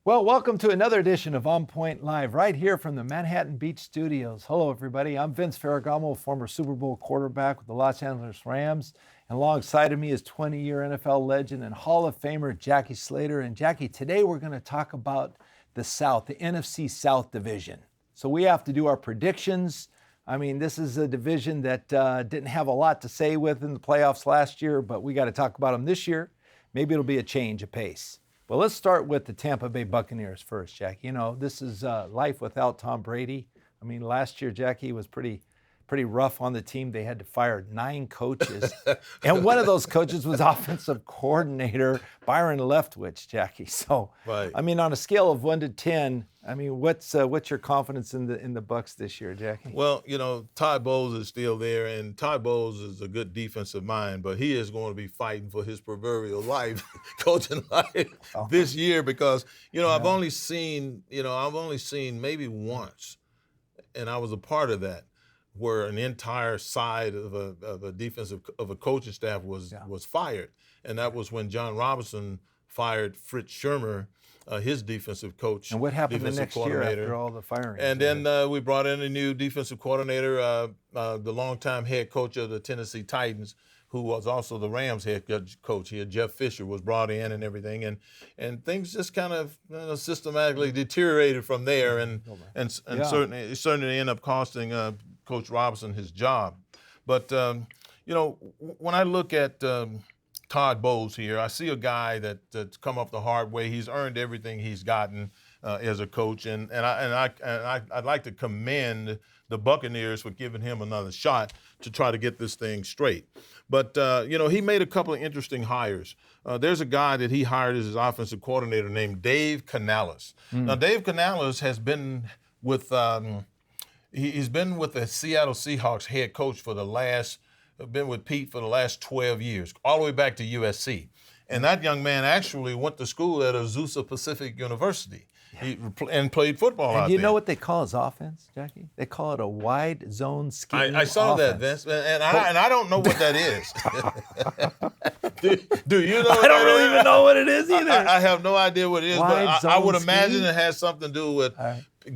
Well, welcome to another edition of On Point Live, right here from the Manhattan Beach Studios. Hello, everybody. I'm Vince Ferragamo, former Super Bowl quarterback with the Los Angeles Rams. And alongside of me is 20-year NFL legend and Hall of Famer Jackie Slater. And Jackie, today we're going to talk about the South, the NFC South division. So we have to do our predictions. I mean, this is a division that didn't have a lot to say with in the playoffs last year, but we got to talk about them this year. Maybe it'll be a change of pace. Well, let's start with the Tampa Bay Buccaneers first, Jackie. You know, this is life without Tom Brady. I mean, last year, Jackie, was pretty rough on the team. They had to fire 9 coaches. And one of those coaches was offensive coordinator Byron Leftwich, Jackie. So, right. I mean, on a scale of 1 to 10, I mean, what's your confidence in the Bucs this year, Jackie? Well, you know, Todd Bowles is still there, and Todd Bowles is a good defensive mind, but he is going to be fighting for his proverbial life, coaching life this year because, you know, I've only seen maybe once, and I was a part of that, where an entire side of a coaching staff was fired, and that was when John Robinson fired Fritz Shermer, his defensive coach. And what happened the next year after all the firings? And then we brought in a new defensive coordinator, the longtime head coach of the Tennessee Titans, who was also the Rams head coach here. Jeff Fisher was brought in and everything, and things just kind of systematically deteriorated from there, and certainly ended up costing Coach Robinson his job. But you know, when I look at Todd Bowles here, I see a guy that's come up the hard way. He's earned everything he's gotten as a coach, and I'd like to commend the Buccaneers for giving him another shot to try to get this thing straight. But you know, he made a couple of interesting hires. There's a guy that he hired as his offensive coordinator named Dave Canales. Now, Dave Canales has been with he's been with the Seattle Seahawks head coach been with Pete for the last 12 years, all the way back to USC. And that young man actually went to school at Azusa Pacific University and played football out there. And you know what they call his offense, Jackie? They call it a wide zone scheme I saw offense. that, Vince, and I don't know what that is. do you know? I don't really even know what it is either. I have no idea what it is, Wide but I would zone imagine scheme? it has something to do with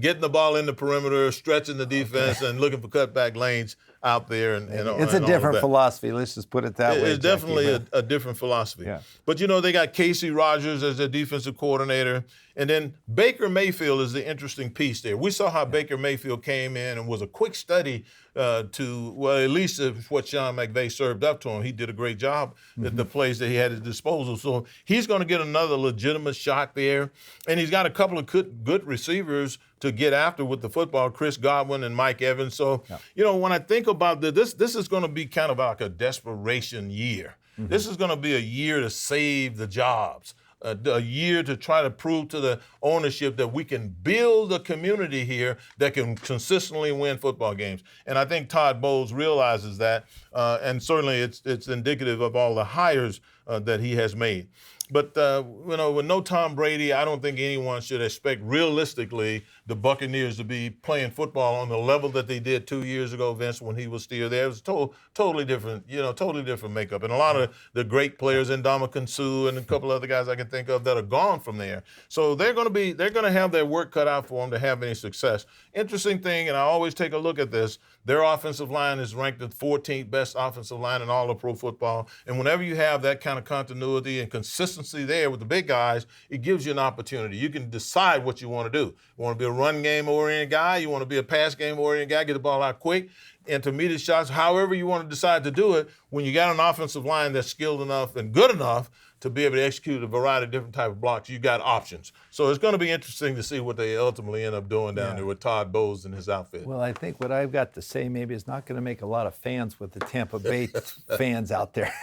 getting the ball in the perimeter, stretching the defense, and looking for cutback lanes out there. And it's a different philosophy. Let's just put it that way. It's definitely a different philosophy. Yeah. But, you know, they got Casey Rogers as their defensive coordinator. And then Baker Mayfield is the interesting piece there. We saw how Baker Mayfield came in and was a quick study at least what Sean McVay served up to him. He did a great job at the plays that he had at his disposal. So he's going to get another legitimate shot there. And he's got a couple of good receivers to get after with the football, Chris Godwin and Mike Evans. So, you know, when I think about this is going to be kind of like a desperation year. This is going to be a year to save the jobs. A year to try to prove to the ownership that we can build a community here that can consistently win football games. And I think Todd Bowles realizes that, and certainly it's indicative of all the hires that he has made. But, you know, with no Tom Brady, I don't think anyone should expect realistically the Buccaneers to be playing football on the level that they did 2 years ago, Vince, when he was still there. It was totally different, totally different makeup. And a lot of the great players, Ndamukong Suh and a couple other guys I can think of that are gone from there. So they're going to have their work cut out for them to have any success. Interesting thing, and I always take a look at this, their offensive line is ranked the 14th best offensive line in all of pro football. And whenever you have that kind of continuity and consistency there with the big guys, it gives you an opportunity. You can decide what you want to do. You want to be a run game-oriented guy. You want to be a pass game-oriented guy, get the ball out quick, intermediate shots, however you want to decide to do it. When you got an offensive line that's skilled enough and good enough to be able to execute a variety of different type of blocks, you got options. So it's going to be interesting to see what they ultimately end up doing down there with Todd Bowles and his outfit. Well, I think what I've got to say maybe is not going to make a lot of fans with the Tampa Bay fans out there.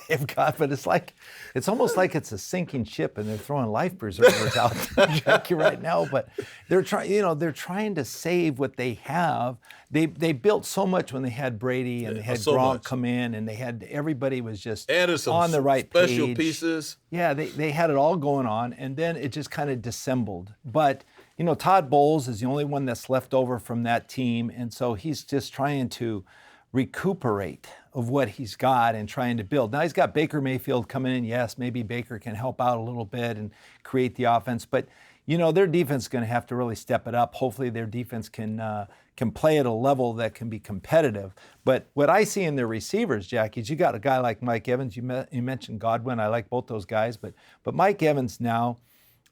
They've got, but it's almost like it's a sinking ship and they're throwing life preservers out there, Jackie, right now. But they're trying to save what they have. They built so much when they had Brady and they had Gronk come in and they had everybody was just on the right page. Special pieces. Yeah, they had it all going on, and then it just kind of dissembled. But, you know, Todd Bowles is the only one that's left over from that team, and so he's just trying to recuperate of what he's got and trying to build. Now he's got Baker Mayfield coming in. Yes, maybe Baker can help out a little bit and create the offense, but their defense is going to have to really step it up. Hopefully their defense can play at a level that can be competitive. But what I see in their receivers, Jackie, is you got a guy like Mike Evans. You mentioned Godwin. I like both those guys. But Mike Evans now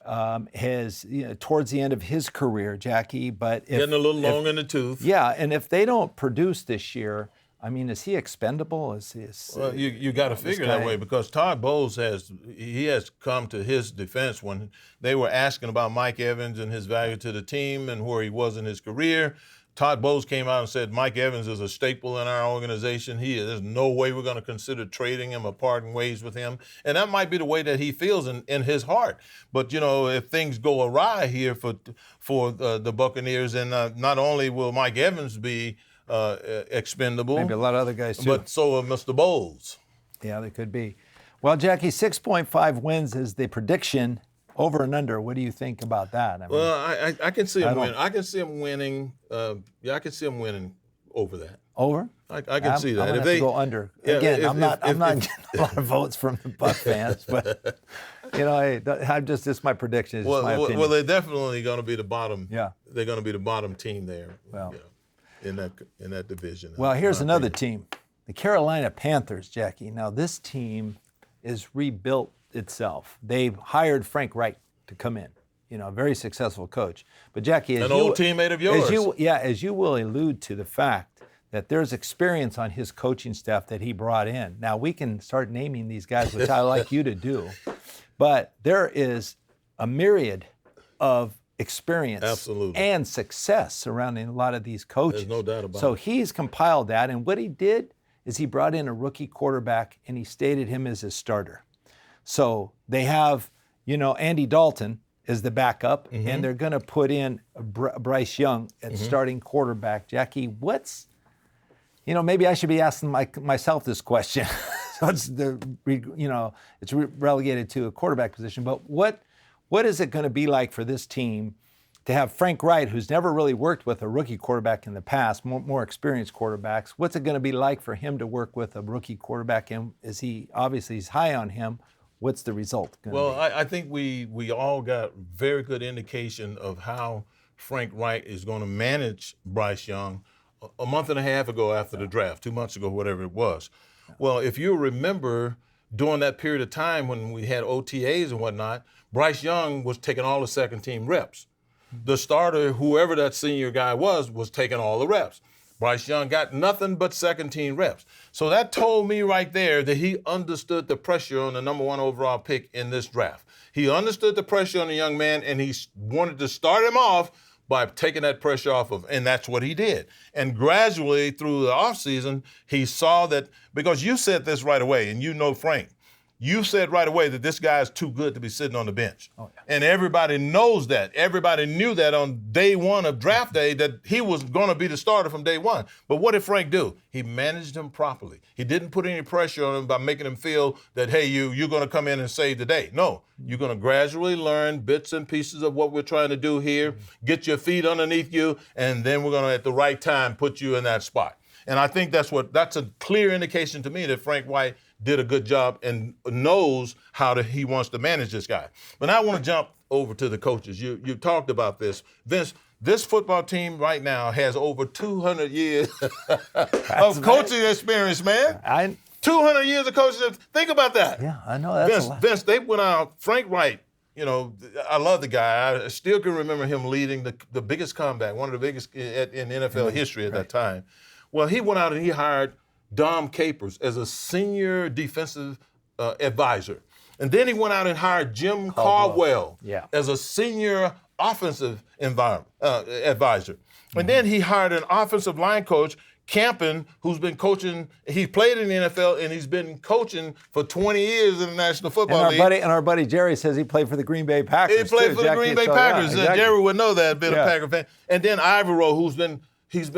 has, towards the end of his career, Jackie. But getting a little long in the tooth. Yeah, and if they don't produce this year, I mean, is he expendable? Well, you got to figure that way, because Todd Bowles has come to his defense when they were asking about Mike Evans and his value to the team and where he was in his career. Todd Bowles came out and said Mike Evans is a staple in our organization. There's no way we're going to consider trading him or parting ways with him. And that might be the way that he feels in his heart. But, if things go awry here for the Buccaneers, and not only will Mike Evans be expendable. Maybe a lot of other guys too. But so are Mr. Bowles. Yeah, they could be. Well, Jackie, 6.5 wins is the prediction. Over and under. What do you think about that? I mean, well, I can see him win. I can see him winning. I can see him winning over that. over? I can see that. I'm gonna have to go under. Again, I'm not getting a lot of votes from the Buck fans, but it's my prediction. It's my opinion. Well, they're definitely going to be the bottom. Yeah, they're going to be the bottom team there. Well, in that division. Well, here's another team, the Carolina Panthers, Jackie. Now this team is rebuilt itself. They've hired Frank Reich to come in. A very successful coach. But Jackie, an old teammate of yours. As you will allude to the fact that there's experience on his coaching staff that he brought in. Now we can start naming these guys, which I like you to do, but there is a myriad of experience Absolutely. And success surrounding a lot of these coaches. There's no doubt about it. So he's compiled that, and what he did is he brought in a rookie quarterback and he stated him as his starter. So they have, Andy Dalton is the backup, and they're going to put in Bryce Young at starting quarterback. Jackie, maybe I should be asking myself this question. So it's relegated to a quarterback position. But what is it going to be like for this team to have Frank Reich, who's never really worked with a rookie quarterback in the past, more experienced quarterbacks? What's it going to be like for him to work with a rookie quarterback? And he's high on him. What's the result going to be? Well, I think we all got very good indication of how Frank Reich is going to manage Bryce Young a month and a half ago after the draft, 2 months ago, whatever it was. Well, if you remember during that period of time when we had OTAs and whatnot, Bryce Young was taking all the second-team reps. The starter, whoever that senior guy was taking all the reps. Bryce Young got nothing but second-team reps. So that told me right there that he understood the pressure on the number 1 overall pick in this draft. He understood the pressure on the young man, and he wanted to start him off by taking that pressure off of, and that's what he did. And gradually through the offseason, he saw that, because you said this right away, and Frank, you said right away that this guy is too good to be sitting on the bench. Oh, yeah. And everybody knows that. Everybody knew that on day one of draft day that he was going to be the starter from day one. But what did Frank do? He managed him properly. He didn't put any pressure on him by making him feel that, hey, you're going to come in and save the day. No, you're going to gradually learn bits and pieces of what we're trying to do here, get your feet underneath you, and then we're going to, at the right time, put you in that spot. And I think that's a clear indication to me that Frank White did a good job and knows how he wants to manage this guy. But now I want to jump over to the coaches. You talked about this. Vince, this football team right now has over 200 years of coaching experience, man. 200 years of coaching. Think about that. Yeah, I know that's a lot. Vince, they went out, Frank Wright, I love the guy. I still can remember him leading the biggest comeback, one of the biggest in NFL history at that time. Well, he went out and he hired Dom Capers as a senior defensive advisor. And then he went out and hired Jim Caldwell as a senior offensive advisor. And then he hired an offensive line coach, Campen, who's been coaching. He played in the NFL, and he's been coaching for 20 years in the National Football League. And our buddy Jerry says he played for the Green Bay Packers. He played for the Green Bay Packers. Yeah, exactly. Jerry would know that, been a Packer fan. And then Ivero, he's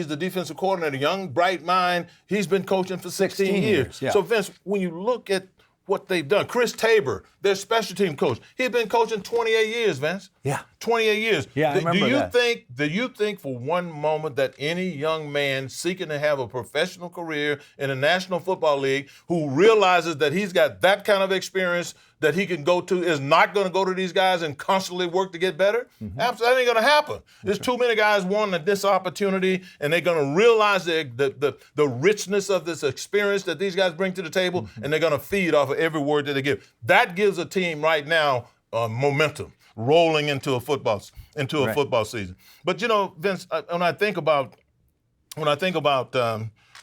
the defensive coordinator, young, bright mind. He's been coaching for 16 years. Yeah. So, Vince, when you look at what they've done, Chris Tabor, their special team coach, he's been coaching 28 years, Vince. Yeah. 28 years. Yeah, I remember that. Do you think for one moment that any young man seeking to have a professional career in the National Football League who realizes that he's got that kind of experience that he can go to is not going to go to these guys and constantly work to get better? Absolutely, that ain't going to happen. There's too many guys wanting this opportunity, and they're going to realize the richness of this experience that these guys bring to the table, and they're going to feed off of every word that they give. That gives a team right now momentum, rolling into a football season. But Vince, when I think about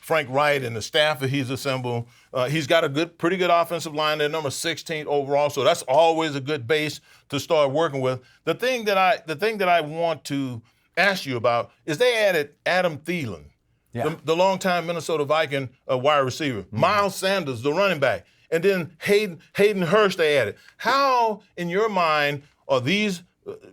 Frank Wright and the staff that he's assembled, he's got a pretty good offensive line. They're number 16 overall, so that's always a good base to start working with. The thing that I want to ask you about is they added Adam Thielen, the longtime Minnesota Viking wide receiver, Miles Sanders, the running back, and then Hayden Hurst they added. How, in your mind, are these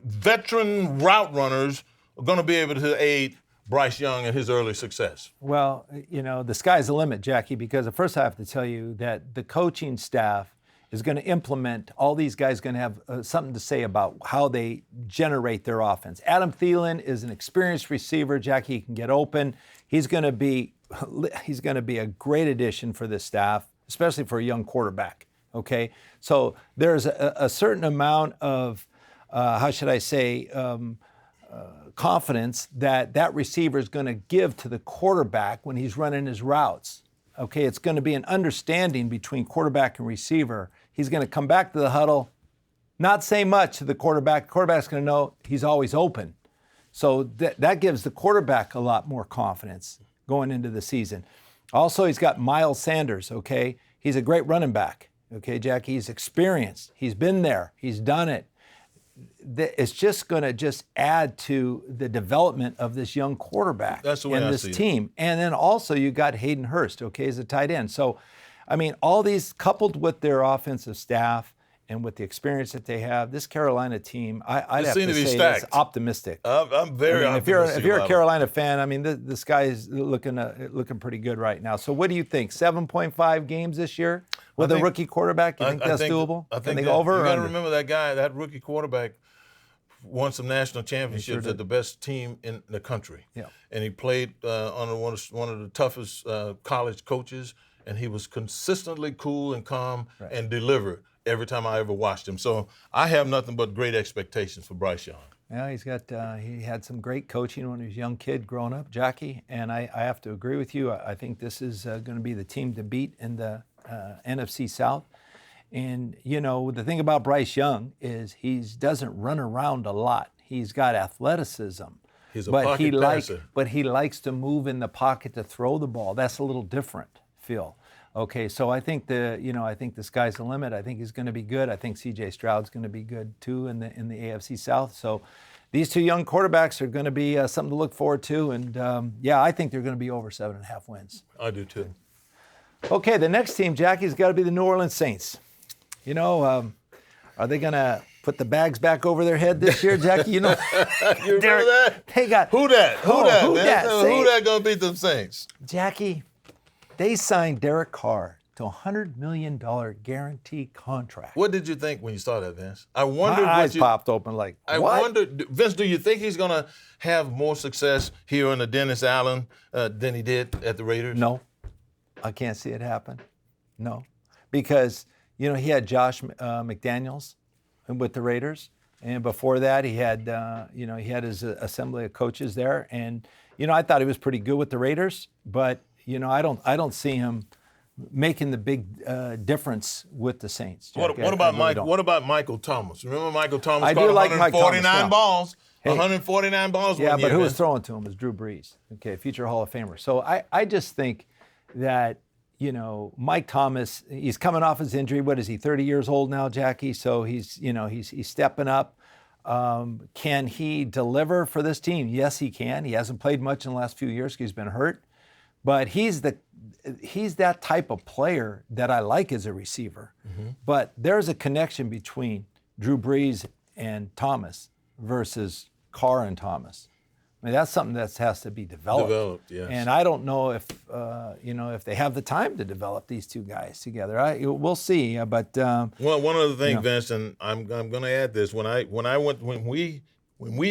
veteran route runners going to be able to aid Bryce Young and his early success? Well, the sky's the limit, Jackie, because first I have to tell you that the coaching staff is going to implement, all these guys going to have something to say about how they generate their offense. Adam Thielen is an experienced receiver. Jackie, he can get open. He's going to be a great addition for this staff, especially for a young quarterback, okay? So there's a certain amount of, confidence that receiver is going to give to the quarterback when he's running his routes. Okay, it's going to be an understanding between quarterback and receiver. He's going to come back to the huddle, not say much to the quarterback. The quarterback's going to know he's always open. So that gives the quarterback a lot more confidence going into the season. Also, he's got Miles Sanders, okay? He's a great running back, okay, Jackie? He's experienced. He's been there. He's done it. It's just going to add to the development of this young quarterback and this team. And then also you got Hayden Hurst, okay, as a tight end. So, I mean, all these coupled with their offensive staff and with the experience that they have, this Carolina team, I'd have to say is optimistic. I'm very optimistic. If you're a Carolina fan, I mean, this guy is looking pretty good right now. So what do you think? 7.5 games this year with a rookie quarterback? You think that's doable? Can they go over? You got to remember that guy, that rookie quarterback, won some national championships at the best team in the country. Yeah. And he played under one of the toughest college coaches, and he was consistently cool and calm and delivered every time I ever watched him. So I have nothing but great expectations for Bryce Young. Yeah, he had some great coaching when he was a young kid growing up, Jackie, and I have to agree with you. I think this is going to be the team to beat in the NFC South. And, the thing about Bryce Young is he doesn't run around a lot. He's got athleticism. He's a pocket passer. But he likes to move in the pocket to throw the ball. That's a little different, Phil. Okay, so I think the sky's the limit. I think he's going to be good. I think C.J. Stroud's going to be good too in the AFC South. So these two young quarterbacks are going to be something to look forward to. And I think they're going to be over 7.5 wins. I do too. Okay, the next team, Jackie's got to be the New Orleans Saints. Are they going to put the bags back over their head this year, Jackie? You remember that? They got who that going to beat them Saints? Jackie, they signed Derek Carr to a $100 million guaranteed contract. What did you think when you saw that, Vince? I wondered. My eyes popped open like, I wondered, Vince, do you think he's going to have more success here in the Dennis Allen than he did at the Raiders? No, I can't see it happen. No, because he had Josh McDaniels with the Raiders, and before that he had his assembly of coaches there, and I thought he was pretty good with the Raiders, but I don't see him making the big difference with the Saints. What about Michael Thomas? Remember Michael Thomas? I do like 149 balls. Hey, 149 balls. Yeah, but who was throwing to him was Drew Brees. Okay, future Hall of Famer. So I just think that Mike Thomas, he's coming off his injury. What is he? 30 years old now, Jackie. So he's stepping up. Can he deliver for this team? Yes, he can. He hasn't played much in the last few years because he's been hurt. But he's that type of player that I like as a receiver. Mm-hmm. But there's a connection between Drew Brees and Thomas versus Carr and Thomas. I mean, that's something that has to be developed. Yes. And I don't know if if they have the time to develop these two guys together. We'll see. But well, one other thing, Vince, and I'm going to add this. When we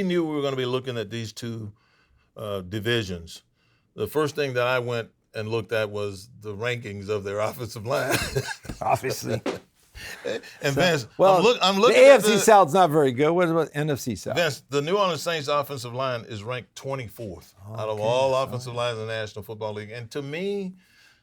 knew we were going to be looking at these two divisions, the first thing that I went and looked at was the rankings of their offensive line. Obviously. And Vince, well, I'm looking the at AFC South's not very good. What about NFC South? Vince, the New Orleans Saints offensive line is ranked 24th out of all offensive lines in the National Football League. And to me,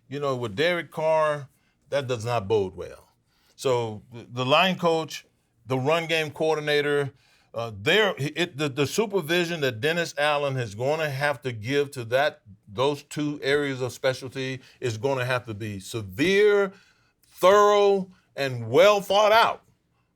with Derek Carr, that does not bode well. So the line coach, the run game coordinator, the supervision that Dennis Allen is going to have to give to those two areas of specialty is going to have to be severe, thorough, and well thought out.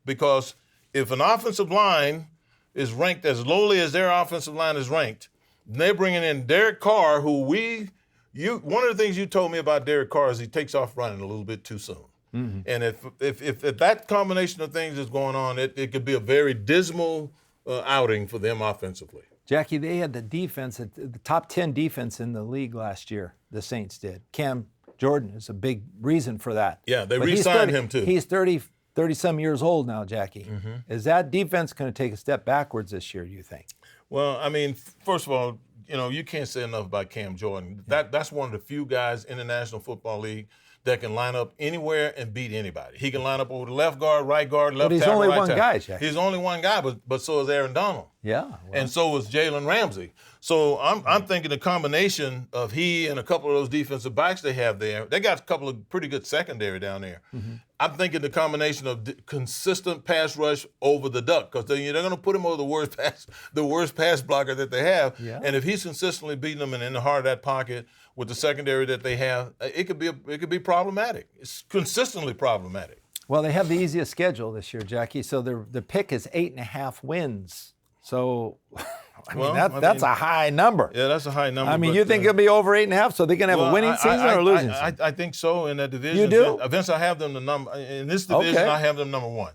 Because if an offensive line is ranked as lowly as their offensive line is ranked, they're bringing in Derek Carr, who one of the things you told me about Derek Carr is he takes off running a little bit too soon. Mm-hmm. And if that combination of things is going on, it could be a very dismal outing for them offensively. Jackie, they had the defense, the top 10 defense in the league last year, the Saints did. Cam Jordan is a big reason for that. Yeah, they re-signed him too. He's 30-some years old now, Jackie. Mm-hmm. Is that defense going to take a step backwards this year, do you think? Well, I mean, first of all, you can't say enough about Cam Jordan. That's one of the few guys in the National Football League that can line up anywhere and beat anybody. He can line up over the left guard, right guard, left tackle, right tackle. But he's only one guy, Jack. He's only one guy, but so is Aaron Donald. Yeah. Well. And so is Jalen Ramsey. So I'm thinking the combination of he and a couple of those defensive backs they have there, they got a couple of pretty good secondary down there. Mm-hmm. I'm thinking the combination of consistent pass rush over the duck, because they're going to put him over the worst pass blocker that they have. Yeah. And if he's consistently beating them and in the heart of that pocket with the secondary that they have, it could be problematic. It's consistently problematic. Well, they have the easiest schedule this year, Jackie. So the pick is 8.5 wins. So, that's a high number. Yeah, that's a high number. I mean, you think it'll be over 8.5? So they're going to have a winning season or a losing season? I think so in that division. You do? Vince, I have them the number in this division. Okay. I have them number one.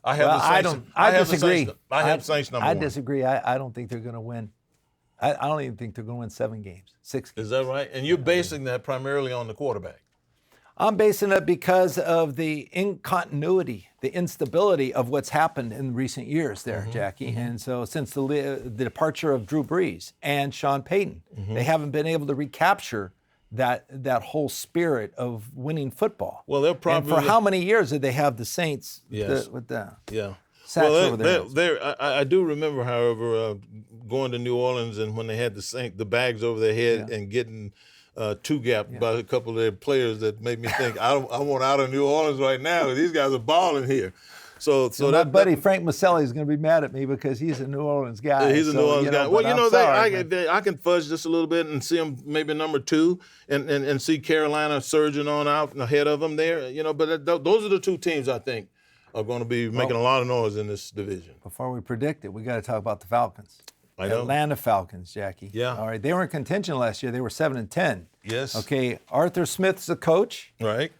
I have the Saints. I disagree. I have Saints number one. I disagree. I don't think they're going to win. I don't even think they're going to win 7 games, 6 games. Is that right? And you're basing that primarily on the quarterback. I'm basing it because of the incontinuity, the instability of what's happened in recent years there, mm-hmm. Jackie. Mm-hmm. And so since the departure of Drew Brees and Sean Payton, mm-hmm. they haven't been able to recapture that whole spirit of winning football. Well, they'll probably. And for how many years did they have the Saints with the sacks over there? I do remember, however, going to New Orleans and when they had the bags over their head and getting two-gapped by a couple of their players that made me think, I want out of New Orleans right now. These guys are balling here. So my buddy Frank Maselli is going to be mad at me because he's a New Orleans guy. He's a New Orleans guy. Well, I can fudge just a little bit and see them maybe number 2 and see Carolina surging on out ahead of them there. But those are the two teams I think are going to be making a lot of noise in this division. Before we predict it, we got to talk about the Falcons. I know. Atlanta Falcons, Jackie. Yeah. All right. They were in contention last year. They were 7-10. Yes. Okay. Arthur Smith's the coach. Right.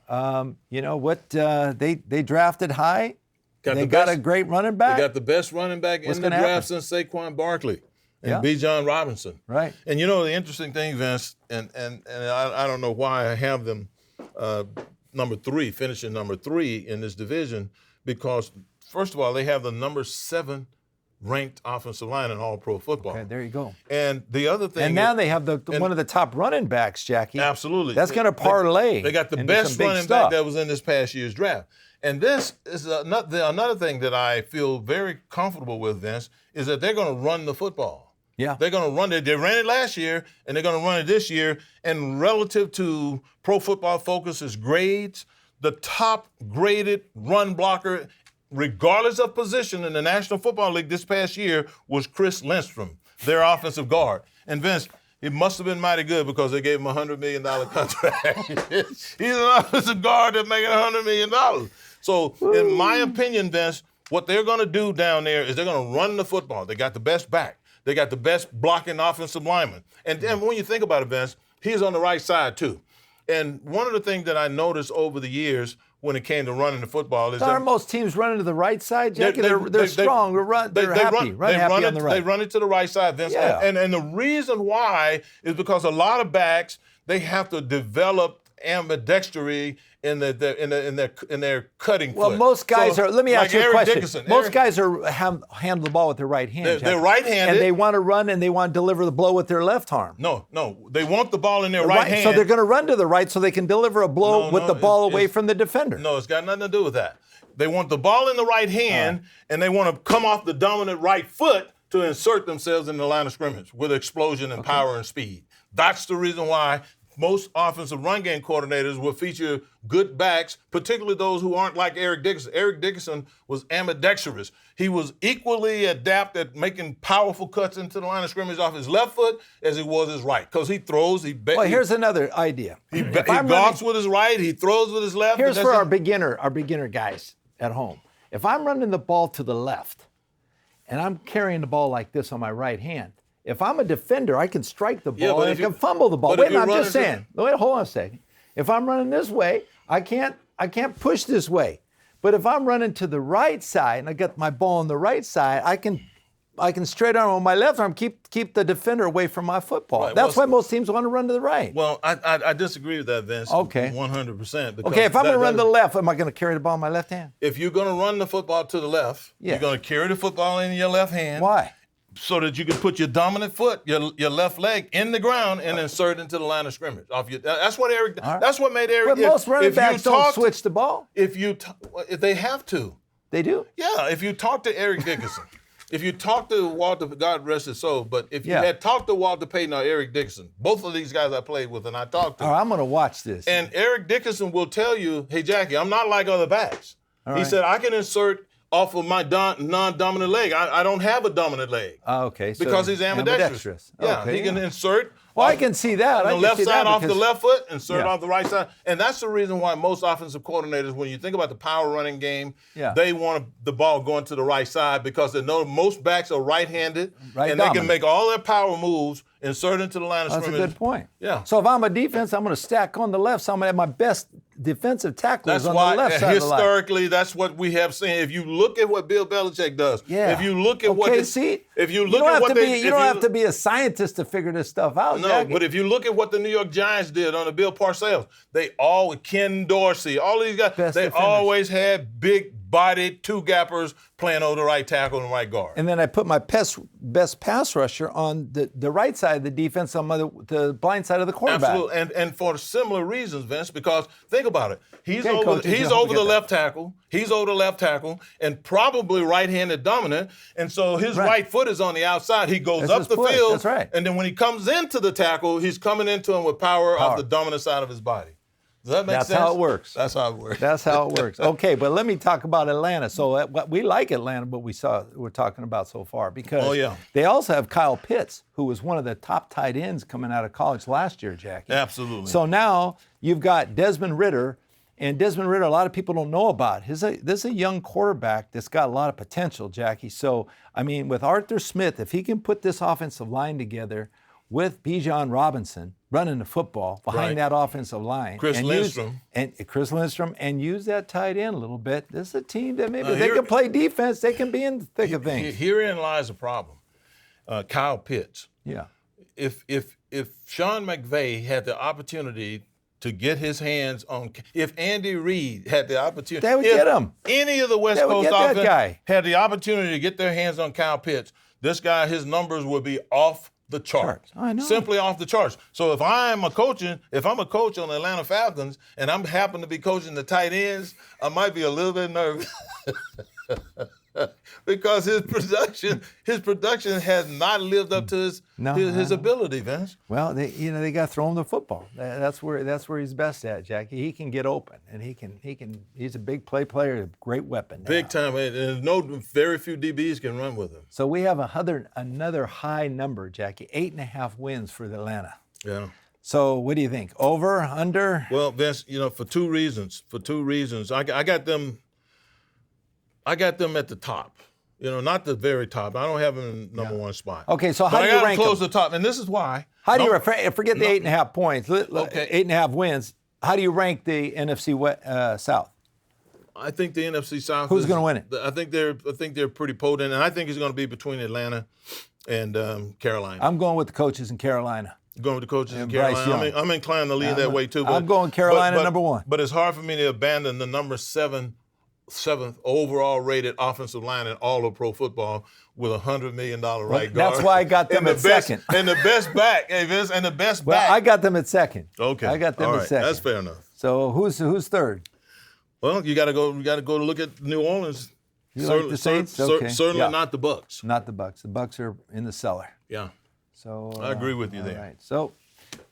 You know what? They drafted high. They got a great running back. They got the best running back in the draft since Saquon Barkley and B. John Robinson. Right. And the interesting thing, Vince, and I don't know why I have them finishing number 3 in this division, because first of all, they have the number 7 ranked offensive line in all pro football. Okay, there you go. And the other thing, and now they have one of the top running backs, Jackie. Absolutely. That's going to parlay. They got the best running back that was in this past year's draft. And this is another thing that I feel very comfortable with, Vince, is that they're going to run the football. Yeah. They're going to run it. They ran it last year, and they're going to run it this year. And relative to Pro Football Focus's grades, the top graded run blocker, regardless of position in the National Football League this past year, was Chris Lindstrom, their offensive guard. And Vince, it must have been mighty good because they gave him a $100 million contract. He's an offensive guard that's making $100 million. So in my opinion, Vince, what they're going to do down there is they're going to run the football. They got the best back. They got the best blocking offensive lineman. And then when you think about it, Vince, he's on the right side too. And one of the things that I noticed over the years when it came to running the football is aren't most teams running to the right side, Jackie? They're strong. They're happy. Happy on the right. They run it to the right side, Vince. Yeah. And the reason why is because a lot of backs, they have to develop ambidextery in their cutting Well, foot. most guys So, are. Let me ask like you a Eric question. Dickerson. Most guys handle the ball with their right hand. They're Jackie. right-handed. and they want to run and they want to deliver the blow with their left arm. No, they want the ball in their right hand. So they're going to run to the right so they can deliver a blow with the ball away from the defender. No, it's got nothing to do with that. They want the ball in the right hand, and they want to come off the dominant right foot to insert themselves in the line of scrimmage with explosion and power and speed. That's the reason why most offensive run game coordinators will feature good backs, particularly those who aren't like Eric Dickerson. Eric Dickerson was ambidextrous. He was equally adept at making powerful cuts into the line of scrimmage off his left foot as he was his right, because he throws. Well, here's another idea. He golfs with his right. He throws with his left. Here's for our beginner guys at home. If I'm running the ball to the left, and I'm carrying the ball like this on my right hand, if I'm a defender, I can strike the ball and I can fumble the ball. Wait, I'm just saying. Wait, hold on a second. If I'm running this way, I can't push this way. But if I'm running to the right side and I get my ball on the right side, I can straight arm on my left arm, keep the defender away from my football. Right. That's why most teams want to run to the right. Well, I disagree with that, Vince. Okay. 100%. Okay, if I'm going to run to the left, am I going to carry the ball in my left hand? If you're going to run the football to the left, you're going to carry the football in your left hand. Why? So that you can put your dominant foot, your left leg, in the ground and insert into the line of scrimmage. That's what Eric. Right. That's what made Eric. But most running backs don't switch the ball. If they have to. They do. Yeah. If you talk to Eric Dickerson, if you talk to Walter, God rest his soul, but if you had talked to Walter Payton or Eric Dickerson, both of these guys I played with and I talked to. All right, I'm going to watch this. And Eric Dickerson will tell you, hey, Jackie, I'm not like other backs. He said, I can insert off of my non-dominant leg. I don't have a dominant leg. Okay. So because he's ambidextrous. Yeah, okay, he can insert. Well, I can see that. The left side off the left foot, insert off the right side. And that's the reason why most offensive coordinators, when you think about the power running game, they want the ball going to the right side because they know most backs are right-handed and they can make all their power moves, insert into the line of scrimmage. That's a good point. Yeah. So if I'm a defense, I'm going to stack on the left, so I'm going to have my best defensive tacklers on the left side of the line. Historically, that's what we have seen. If you look at what Bill Belichick does, if you look at you don't have to be a scientist to figure this stuff out. No, Jackie. But if you look at what the New York Giants did under Bill Parcells, Ken Dorsey, all these guys, always had big-bodied two-gappers playing over the right tackle and right guard. And then I put my best pass rusher on the right side of the defense, on the blind side of the quarterback. Absolutely, and for similar reasons, Vince, because think about it. He's over the left tackle. He's over the left tackle and probably right-handed dominant. And so his right foot is on the outside. He goes up the field. That's right. And then when he comes into the tackle, he's coming into him with power off the dominant side of his body. Does that make sense? That's how it works. That's how it works. That's how it works. Okay, but let me talk about Atlanta. So we like Atlanta, what we're talking about so far, because they also have Kyle Pitts, who was one of the top tight ends coming out of college last year, Jackie. Absolutely. So now you've got Desmond Ridder, and Desmond Ridder, a lot of people don't know about. This is a young quarterback that's got a lot of potential, Jackie. So, I mean, with Arthur Smith, if he can put this offensive line together with Bijan Robinson running the football behind that offensive line. Chris Lindstrom, and use that tight end a little bit. This is a team that maybe they can play defense. They can be in the thick of things. Herein lies a problem. Kyle Pitts. Yeah. If Sean McVay had the opportunity to get his hands on, if Andy Reid had the opportunity, they would get him. Any of the West Coast offense had the opportunity to get their hands on Kyle Pitts, this guy, his numbers would be off the charts. I know. Simply off the charts. So if I'm a coach on the Atlanta Falcons and I'm happen to be coaching the tight ends, I might be a little bit nervous. Because his production has not lived up to his ability, Vince. Well, they got to throw him the football. That's where he's best at, Jackie. He can get open, and he's a big player, a great weapon. Big time. And very few DBs can run with him. So we have another high number, Jackie. 8.5 wins for Atlanta. Yeah. So what do you think? Over, under? Well, Vince, for two reasons. I got them at the top. Not the very top. I don't have them in number one spot. Okay, so how do you rank them? I got to close the top, and this is why. How do you forget the 8.5 points? Okay, 8.5 wins. How do you rank the NFC South? I think the NFC South. Who's going to win it? I think they're pretty potent, and I think it's going to be between Atlanta and Carolina. I'm going with the coaches in Carolina. Going with the coaches in Bryce Carolina. Young. I'm inclined to lean that way too. I'm going Carolina number one. But it's hard for me to abandon the number seventh overall rated offensive line in all of pro football with $100 million right guard. That's why I got them at second. And the best back, hey Vince, and the best back. Well, I got them at second. Okay. I got them all at right. second. That's fair enough. So who's third? Well, you got to go to look at New Orleans. You like the Saints? Okay. Certainly not the Bucs. Not the Bucs. The Bucs are in the cellar. Yeah. So I agree with you there. All right. So,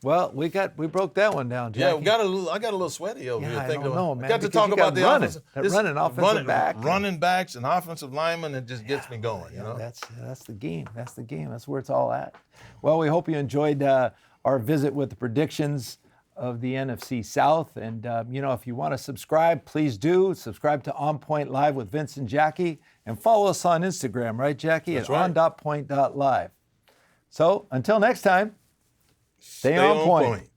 well, we broke that one down, Jackie. Yeah, I got a little sweaty over here. I don't know, man. Got to because talk you about the running. offensive. Running backs and offensive linemen. It just gets me going. You know. That's the game. That's the game. That's where it's all at. Well, we hope you enjoyed our visit with the predictions of the NFC South. And, if you want to subscribe, please do. Subscribe to On Point Live with Vince and Jackie. And follow us on Instagram, right, Jackie? That's at right. on.point.live. So, until next time, stay on point.